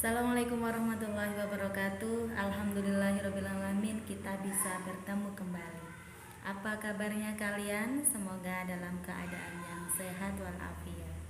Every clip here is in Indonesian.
Assalamualaikum warahmatullahi wabarakatuh. Alhamdulillahirrabbilalamin, kita bisa bertemu kembali. Apa kabarnya kalian? Semoga dalam keadaan yang sehat walafiat.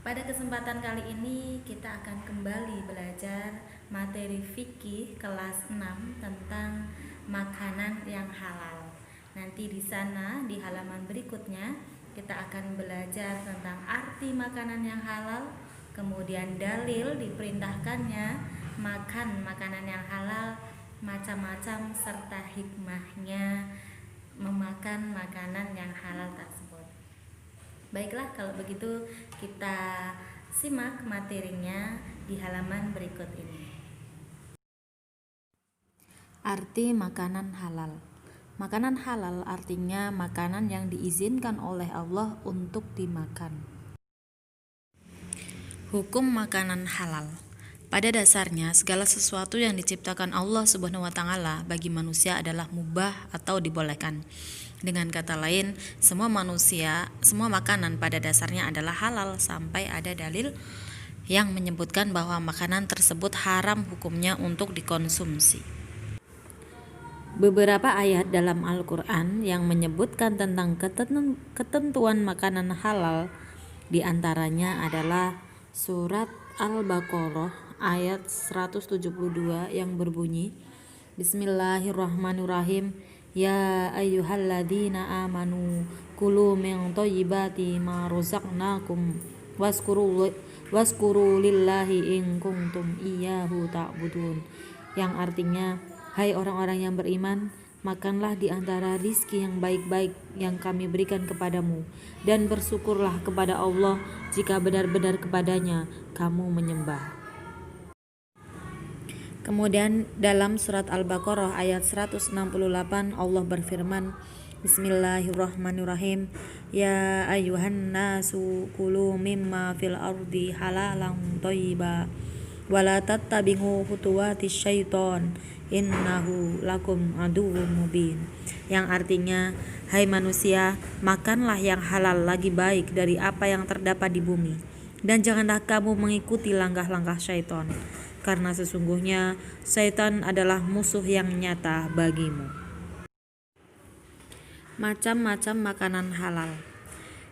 Pada kesempatan kali ini kita akan kembali belajar materi fikih kelas 6 tentang makanan yang halal. Nanti di sana di halaman berikutnya kita akan belajar tentang arti makanan yang halal, kemudian dalil diperintahkannya makan makanan yang halal, macam-macam, serta hikmahnya memakan makanan yang halal tersebut. Baiklah, kalau begitu kita simak materinya di halaman berikut ini. Arti makanan halal. Makanan halal artinya makanan yang diizinkan oleh Allah untuk dimakan. Hukum makanan halal. Pada dasarnya, segala sesuatu yang diciptakan Allah Subhanahu wa taala bagi manusia adalah mubah atau dibolehkan. Dengan kata lain, semua makanan pada dasarnya adalah halal sampai ada dalil yang menyebutkan bahwa makanan tersebut haram hukumnya untuk dikonsumsi. Beberapa ayat dalam Al-Quran yang menyebutkan tentang ketentuan makanan halal diantaranya adalah surat Al-Baqarah ayat 172 yang berbunyi, Bismillahirrahmanirrahim, Ya ayyuhalladzina amanu kulu min thayyibati ma razaqnakum waskuru lillahi in kuntum iyyahu ta'budun, yang artinya, hai orang-orang yang beriman, makanlah di antara rizki yang baik-baik yang kami berikan kepadamu, dan bersyukurlah kepada Allah jika benar-benar kepadanya kamu menyembah. Kemudian dalam surat Al-Baqarah ayat 168 Allah berfirman, Bismillahirrahmanirrahim, Ya ayyuhan nasu kulu mimma fil ardi halalan thayyiba wala tattabi'u khutuwatis syaiton innahu lakum aduwwum mubin, yang artinya, hai manusia, makanlah yang halal lagi baik dari apa yang terdapat di bumi, dan janganlah kamu mengikuti langkah-langkah syaitan, karena sesungguhnya syaitan adalah musuh yang nyata bagimu. Macam-macam makanan halal.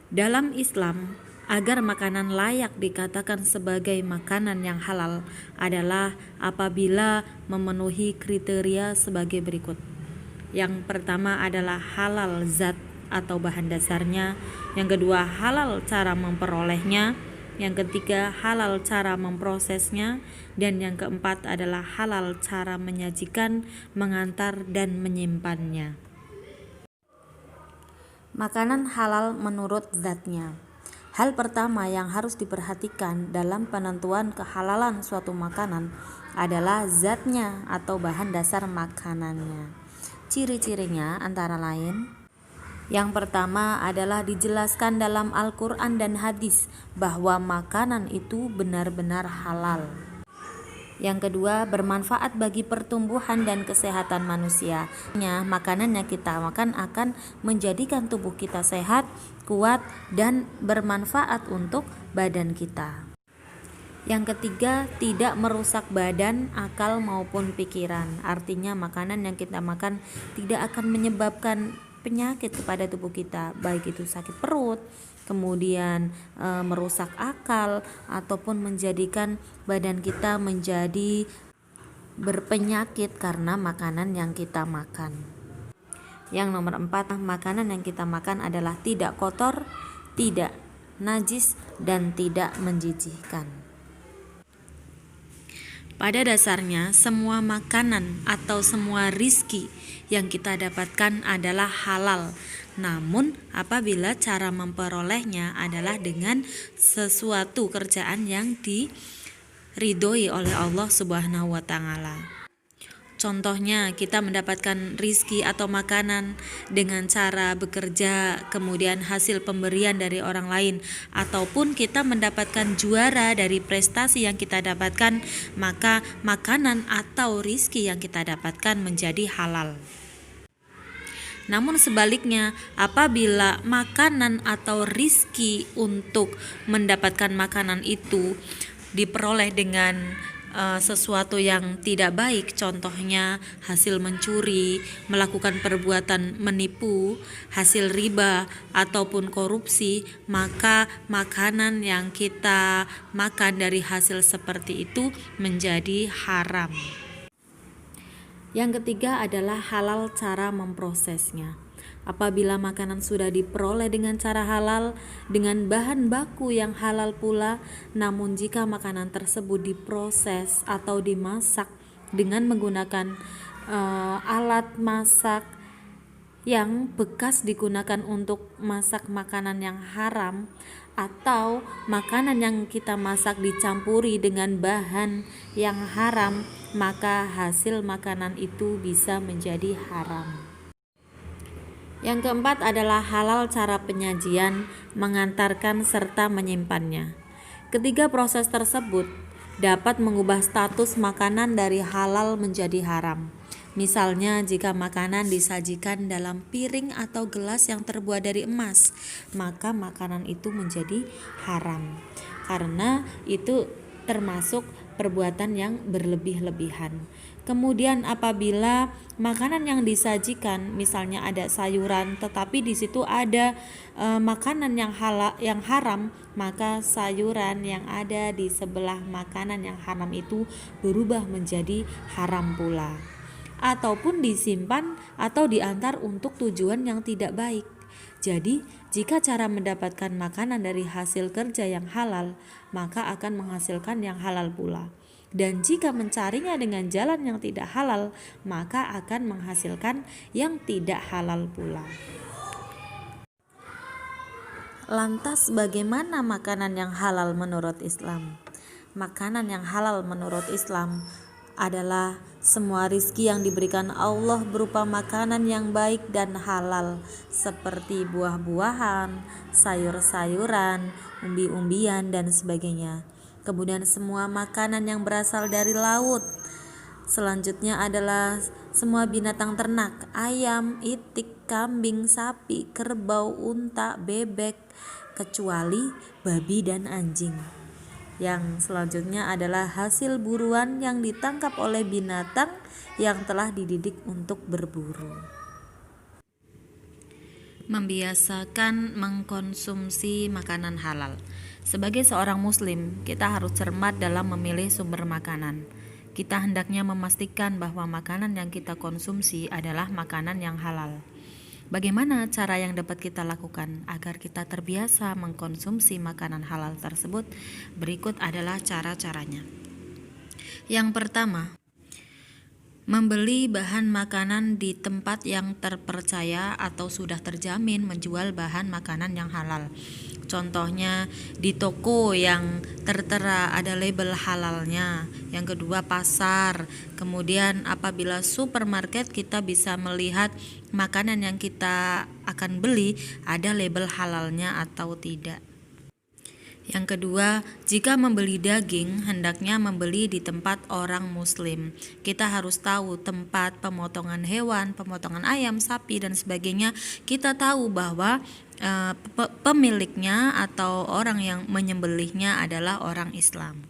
Dalam Islam, agar makanan layak dikatakan sebagai makanan yang halal adalah apabila memenuhi kriteria sebagai berikut. Yang pertama adalah halal zat atau bahan dasarnya, yang kedua halal cara memperolehnya, yang ketiga halal cara memprosesnya, dan yang keempat adalah halal cara menyajikan, mengantar, dan menyimpannya. Makanan halal menurut zatnya. Hal pertama yang harus diperhatikan dalam penentuan kehalalan suatu makanan adalah zatnya atau bahan dasar makanannya. Ciri-cirinya antara lain, yang pertama adalah dijelaskan dalam Al-Quran dan hadis bahwa makanan itu benar-benar halal. Yang kedua, bermanfaat bagi pertumbuhan dan kesehatan manusia. Makanan yang kita makan akan menjadikan tubuh kita sehat, kuat, dan bermanfaat untuk badan kita. Yang ketiga, tidak merusak badan, akal maupun pikiran. Artinya makanan yang kita makan tidak akan menyebabkan penyakit kepada tubuh kita, baik itu sakit perut, kemudian merusak akal, ataupun menjadikan badan kita menjadi berpenyakit karena makanan yang kita makan. Yang nomor 4, makanan yang kita makan adalah tidak kotor, tidak najis, dan tidak menjijikkan. Pada dasarnya, semua makanan atau semua rizki yang kita dapatkan adalah halal. Namun, apabila cara memperolehnya adalah dengan sesuatu kerjaan yang diridhoi oleh Allah Subhanahu wa taala. Contohnya, kita mendapatkan rizki atau makanan dengan cara bekerja, kemudian hasil pemberian dari orang lain, ataupun kita mendapatkan juara dari prestasi yang kita dapatkan, maka makanan atau rizki yang kita dapatkan menjadi halal. Namun sebaliknya, apabila makanan atau rizki untuk mendapatkan makanan itu diperoleh dengan sesuatu yang tidak baik, contohnya hasil mencuri, melakukan perbuatan menipu, hasil riba ataupun korupsi, maka makanan yang kita makan dari hasil seperti itu menjadi haram. Yang ketiga adalah halal cara memprosesnya. Apabila makanan sudah diperoleh dengan cara halal, dengan bahan baku yang halal pula, namun jika makanan tersebut diproses atau dimasak dengan menggunakan alat masak yang bekas digunakan untuk masak makanan yang haram, atau makanan yang kita masak dicampuri dengan bahan yang haram, maka hasil makanan itu bisa menjadi haram. Yang keempat adalah halal cara penyajian, mengantarkan serta menyimpannya. Ketiga proses tersebut dapat mengubah status makanan dari halal menjadi haram. Misalnya jika makanan disajikan dalam piring atau gelas yang terbuat dari emas, maka makanan itu menjadi haram karena itu termasuk perbuatan yang berlebih-lebihan. Kemudian apabila makanan yang disajikan misalnya ada sayuran tetapi di situ ada makanan yang haram, maka sayuran yang ada di sebelah makanan yang haram itu berubah menjadi haram pula. Ataupun disimpan atau diantar untuk tujuan yang tidak baik. Jadi, jika cara mendapatkan makanan dari hasil kerja yang halal, maka akan menghasilkan yang halal pula. Dan jika mencarinya dengan jalan yang tidak halal, maka akan menghasilkan yang tidak halal pula. Lantas bagaimana makanan yang halal menurut Islam? Makanan yang halal menurut Islam adalah semua rizki yang diberikan Allah berupa makanan yang baik dan halal, seperti buah-buahan, sayur-sayuran, umbi-umbian, dan sebagainya. Kemudian semua makanan yang berasal dari laut. Selanjutnya adalah semua binatang ternak, ayam, itik, kambing, sapi, kerbau, unta, bebek, kecuali babi dan anjing. Yang selanjutnya adalah hasil buruan yang ditangkap oleh binatang yang telah dididik untuk berburu. Membiasakan mengkonsumsi makanan halal. Sebagai seorang muslim, kita harus cermat dalam memilih sumber makanan. Kita hendaknya memastikan bahwa makanan yang kita konsumsi adalah makanan yang halal. Bagaimana cara yang dapat kita lakukan agar kita terbiasa mengkonsumsi makanan halal tersebut? Berikut adalah cara-caranya. Yang pertama, membeli bahan makanan di tempat yang terpercaya atau sudah terjamin menjual bahan makanan yang halal. Contohnya di toko yang tertera ada label halalnya. Yang kedua, pasar. Kemudian apabila supermarket, kita bisa melihat makanan yang kita akan beli ada label halalnya atau tidak. Yang kedua, jika membeli daging, hendaknya membeli di tempat orang muslim. Kita harus tahu tempat pemotongan hewan, pemotongan ayam, sapi, dan sebagainya. Kita tahu bahwa pemiliknya atau orang yang menyembelihnya adalah orang Islam.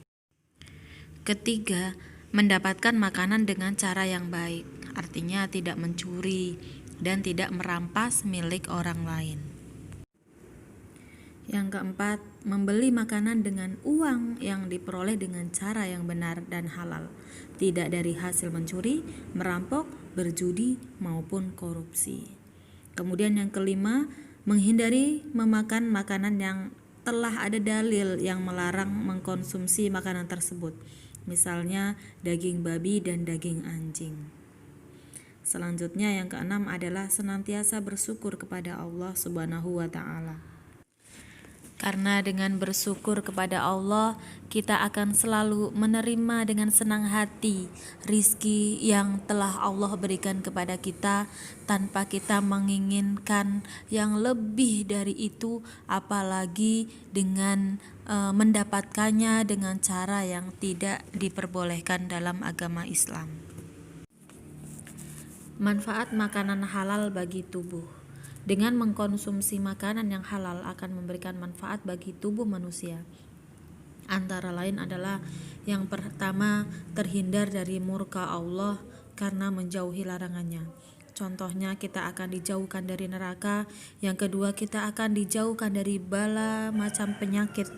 Ketiga, mendapatkan makanan dengan cara yang baik, artinya tidak mencuri dan tidak merampas milik orang lain. Yang keempat, membeli makanan dengan uang yang diperoleh dengan cara yang benar dan halal, tidak dari hasil mencuri, merampok, berjudi, maupun korupsi. Kemudian yang kelima, menghindari memakan makanan yang telah ada dalil yang melarang mengkonsumsi makanan tersebut, misalnya daging babi dan daging anjing. Selanjutnya yang keenam adalah senantiasa bersyukur kepada Allah Subhanahu wa Ta'ala. Karena dengan bersyukur kepada Allah, kita akan selalu menerima dengan senang hati rizki yang telah Allah berikan kepada kita tanpa kita menginginkan yang lebih dari itu, apalagi dengan mendapatkannya dengan cara yang tidak diperbolehkan dalam agama Islam. Manfaat makanan halal bagi tubuh. Dengan mengkonsumsi makanan yang halal akan memberikan manfaat bagi tubuh manusia. Antara lain adalah yang pertama, terhindar dari murka Allah karena menjauhi larangannya. Contohnya, kita akan dijauhkan dari neraka. Yang kedua, kita akan dijauhkan dari bala macam penyakit.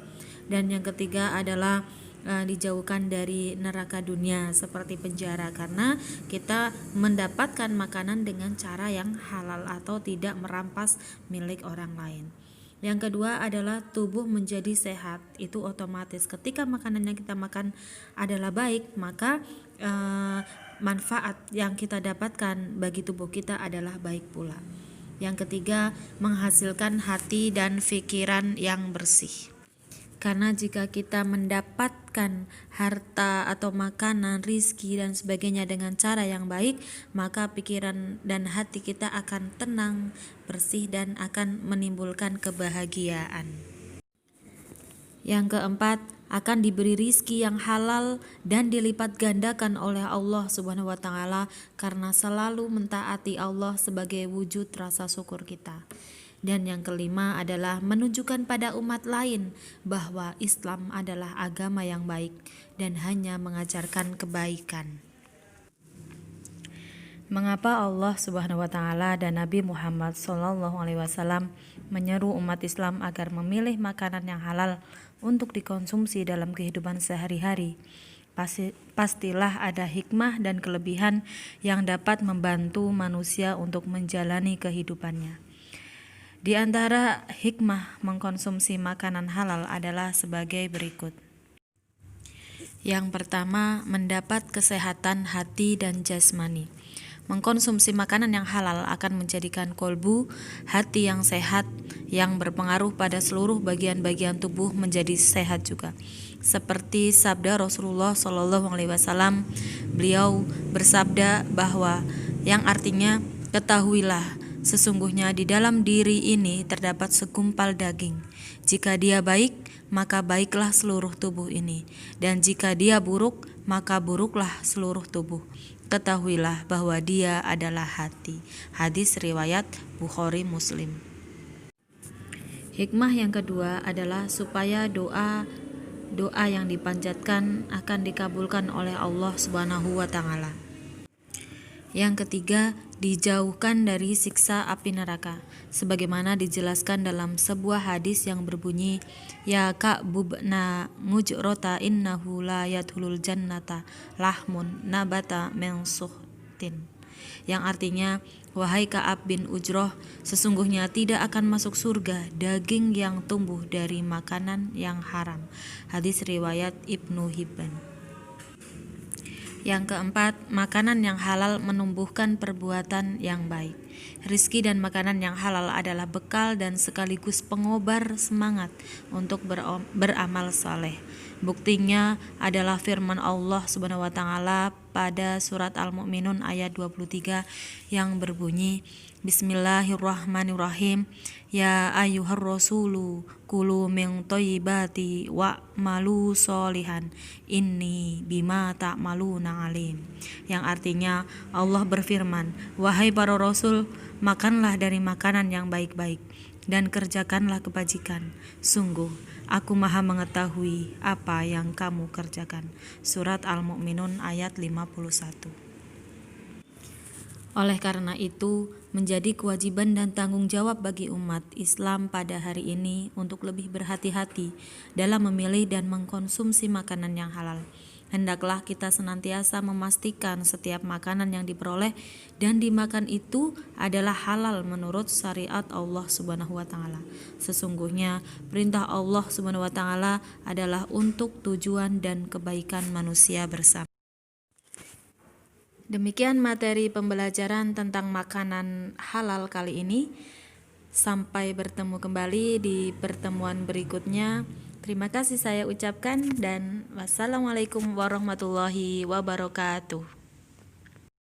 Dan yang ketiga adalah dijauhkan dari neraka dunia seperti penjara, karena kita mendapatkan makanan dengan cara yang halal atau tidak merampas milik orang lain. Yang kedua adalah tubuh menjadi sehat. Itu otomatis ketika makanan yang kita makan adalah baik, maka manfaat yang kita dapatkan bagi tubuh kita adalah baik pula. Yang ketiga, menghasilkan hati dan pikiran yang bersih. Karena jika kita mendapatkan harta atau makanan, rizki dan sebagainya dengan cara yang baik, maka pikiran dan hati kita akan tenang, bersih, dan akan menimbulkan kebahagiaan. Yang keempat, akan diberi rizki yang halal dan dilipat gandakan oleh Allah Subhanahu wa Ta'ala karena selalu mentaati Allah sebagai wujud rasa syukur kita. Dan yang kelima adalah menunjukkan pada umat lain bahwa Islam adalah agama yang baik dan hanya mengajarkan kebaikan. Mengapa Allah Subhanahu wa Ta'ala dan Nabi Muhammad SAW menyeru umat Islam agar memilih makanan yang halal untuk dikonsumsi dalam kehidupan sehari-hari? Pastilah ada hikmah dan kelebihan yang dapat membantu manusia untuk menjalani kehidupannya. Di antara hikmah mengkonsumsi makanan halal adalah sebagai berikut. Yang pertama, mendapat kesehatan hati dan jasmani. Mengkonsumsi makanan yang halal akan menjadikan kolbu, hati yang sehat, yang berpengaruh pada seluruh bagian-bagian tubuh menjadi sehat juga. Seperti sabda Rasulullah SAW, beliau bersabda bahwa yang artinya, ketahuilah, sesungguhnya di dalam diri ini terdapat segumpal daging. Jika dia baik, maka baiklah seluruh tubuh ini. Dan jika dia buruk, maka buruklah seluruh tubuh. Ketahuilah bahwa dia adalah hati. Hadis riwayat Bukhari Muslim. Hikmah yang kedua adalah supaya doa yang dipanjatkan akan dikabulkan oleh Allah Subhanahu wa Ta'ala. Yang ketiga, dijauhkan dari siksa api neraka, sebagaimana dijelaskan dalam sebuah hadis yang berbunyi, ya Ka'bubna mujrota innahu la yadkhulul jannata lahmun nabata min suhtin, yang artinya, wahai Ka'ab bin Ujroh, sesungguhnya tidak akan masuk surga daging yang tumbuh dari makanan yang haram. Hadis riwayat Ibnu Hibban. Yang keempat, makanan yang halal menumbuhkan perbuatan yang baik. Rizki dan makanan yang halal adalah bekal dan sekaligus pengobar semangat untuk beramal saleh. Buktinya adalah firman Allah Subhanahu wa Ta'ala pada surat Al-Mu'minun ayat 23 yang berbunyi, Bismillahirrahmanirrahim. Ya ayyuhar rasulu kulu min thayyibati wa'malu sholihan inni bima ta'maluna alim. Yang artinya, Allah berfirman, wahai para rasul, makanlah dari makanan yang baik-baik dan kerjakanlah kebajikan. Sungguh aku maha mengetahui apa yang kamu kerjakan. Surat Al-Mu'minun ayat 51. Oleh karena itu, menjadi kewajiban dan tanggung jawab bagi umat Islam pada hari ini untuk lebih berhati-hati dalam memilih dan mengkonsumsi makanan yang halal. Hendaklah kita senantiasa memastikan setiap makanan yang diperoleh dan dimakan itu adalah halal menurut syariat Allah Subhanahu wa Ta'ala. Sesungguhnya perintah Allah Subhanahu wa Ta'ala adalah untuk tujuan dan kebaikan manusia bersama. Demikian materi pembelajaran tentang makanan halal kali ini. Sampai bertemu kembali di pertemuan berikutnya. Terima kasih saya ucapkan dan wassalamualaikum warahmatullahi wabarakatuh.